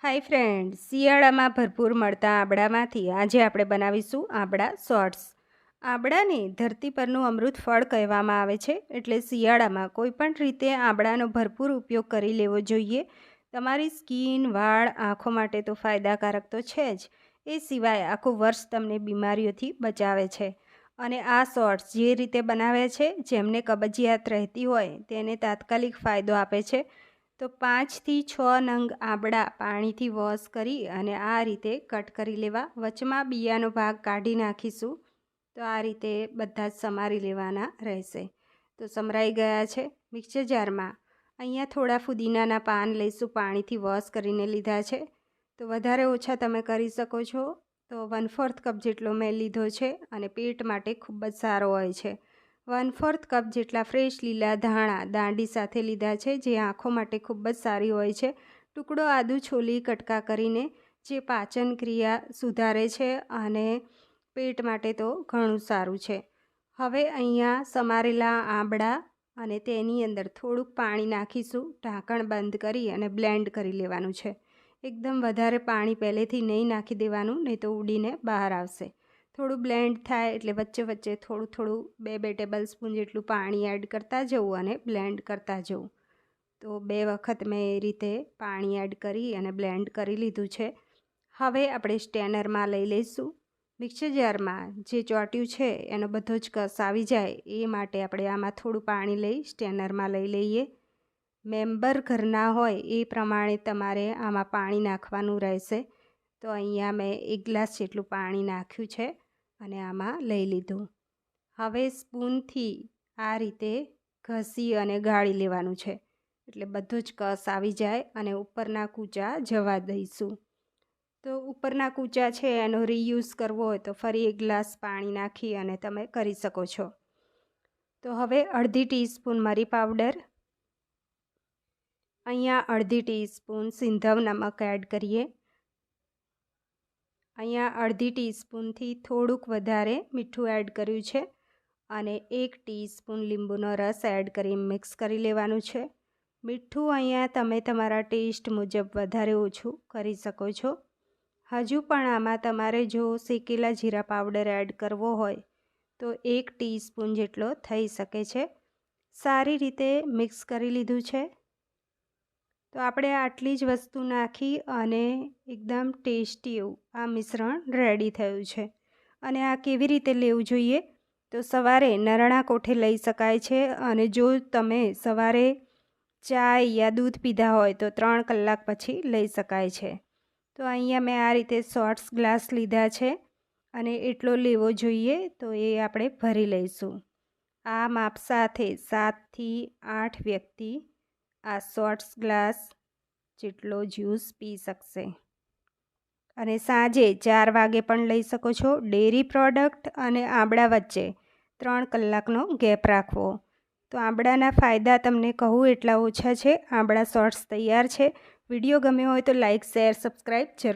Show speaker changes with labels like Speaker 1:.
Speaker 1: હાય friend, શિયાળામાં ભરપૂર મળતા આંબળામાંથી આજે આપણે બનાવીશું આંબળા શોર્ટ્સ. આંબળાને ધરતી પરનું અમૃત ફળ કહેવામાં આવે છે, એટલે શિયાળામાં કોઈપણ રીતે આંબળાનો ભરપૂર ઉપયોગ કરી લેવો જોઈએ. તમારી સ્કિન, વાળ, આંખો માટે તો ફાયદાકારક તો છે જ, એ સિવાય આખું વર્ષ તમને બીમારીઓથી બચાવે છે. અને આ શોર્ટ્સ જે રીતે બનાવ્યા છે, જેમને કબજિયાત રહેતી હોય તેને તાત્કાલિક ફાયદો આપે છે. તો 5 થી 6 નંગ આંબળા પાણીથી વોશ કરી અને આ રીતે કટ કરી લેવા. વચમાં બિયાનો ભાગ કાઢી નાખીશું. તો આ રીતે બધા જ સમારી લેવાના રહેશે. તો સમરાઈ ગયા છે. મિક્સર જારમાં અહીંયા થોડા ફુદીનાના પાન લઈશું, પાણીથી વોશ કરીને લીધા છે. તો વધારે ઓછા તમે કરી શકો છો. તો 1/4 કપ જેટલો મેં લીધો છે અને પેટ માટે ખૂબ જ સારો હોય છે. 1/4 કપ જેટલા ફ્રેશ લીલા ધાણા દાંડી સાથે લીધા છે, જે આંખો માટે ખૂબ જ સારી હોય છે. ટુકડો આદું છોલી કટકા કરીને, જે પાચન ક્રિયા સુધારે છે અને પેટ માટે તો ઘણું સારું છે. હવે અહીંયા સમારેલા આંબળા અને તેની અંદર થોડુંક પાણી નાખીશું. ઢાંકણ બંધ કરી અને બ્લેન્ડ કરી લેવાનું છે. એકદમ વધારે પાણી પહેલેથી નહીં નાખી દેવાનું, નહીં તો ઉડીને બહાર આવશે. થોડું બ્લેન્ડ થાય એટલે વચ્ચે વચ્ચે થોડું 2 ટેબલ સ્પૂન જેટલું પાણી એડ કરતા જવું અને બ્લેન્ડ કરતા જવું. તો 2 વખત મેં એ રીતે પાણી એડ કરી અને બ્લેન્ડ કરી લીધું છે. હવે આપણે સ્ટેનરમાં લઈ લઈશું. મિક્સર જારમાં જે ચોટ્યું છે એનો બધો જ કસ આવી જાય એ માટે આપણે આમાં થોડું પાણી લઈ સ્ટેનરમાં લઈ લઈએ. મેમ્બર ઘરના હોય એ પ્રમાણે તમારે આમાં પાણી નાખવાનું રહેશે. તો અહીંયા મેં 1 ગ્લાસ જેટલું પાણી નાખ્યું છે અને આમાં લઈ લીધું. હવે સ્પૂનથી આ રીતે ઘસી અને ગાળી લેવાનું છે, એટલે બધો જ કસ આવી જાય અને ઉપરના કૂચા જવા દઈશું. તો ઉપરના કૂચા છે એનો રીયુઝ કરવો હોય તો ફરી 1 ગ્લાસ પાણી નાખી અને તમે કરી શકો છો. તો હવે અડધી ટીસ્પૂન મરી પાવડર, અહીંયા અડધી ટીસ્પૂન સિંધવ નમક એડ કરીએ. અહીંયા અડધી ટીસ્પૂનથી થોડુંક વધારે મીઠું એડ કર્યું છે અને 1 ટીસ્પૂન લીંબુનો રસ એડ કરી મિક્સ કરી લેવાનું છે. મીઠું અહીંયા તમે તમારા ટેસ્ટ મુજબ વધારે ઓછું કરી શકો છો. હજુ પણ આમાં તમારે જો શેકેલા જીરા પાવડર એડ કરવો હોય તો 1 ટીસ્પૂન જેટલો થઈ શકે છે. સારી રીતે મિક્સ કરી લીધું છે. તો આપણે આટલી જ વસ્તુ નાખી અને એકદમ ટેસ્ટી એવું આ મિશ્રણ રેડી થયું છે. અને આ કેવી રીતે લેવું જોઈએ? તો સવારે નરણા કોઠે લઈ શકાય છે, અને જો તમે સવારે ચા યા દૂધ પીધા હોય તો 3 કલાક પછી લઈ શકાય છે. તો અહીંયા મેં આ રીતે શોર્ટ્સ ગ્લાસ લીધા છે અને એટલો લેવો જોઈએ, તો એ આપણે ભરી લઈશું. આ માપ સાથે 7 થી 8 વ્યક્તિ આ શોર્ટ્સ ગ્લાસ જેટલો જ્યુસ પી શકશે. અને સાંજે 4 વાગે પણ લઈ શકો છો. ડેરી પ્રોડક્ટ અને આંબળા વચ્ચે 3 કલાકનો ગેપ રાખવો. તો આંબળાના ફાયદા તમને કહું એટલા ઓછા છે. આંબળા શોર્ટ્સ તૈયાર છે. વિડીયો ગમ્યો હોય તો લાઇક, શેર, સબસ્ક્રાઈબ જરૂર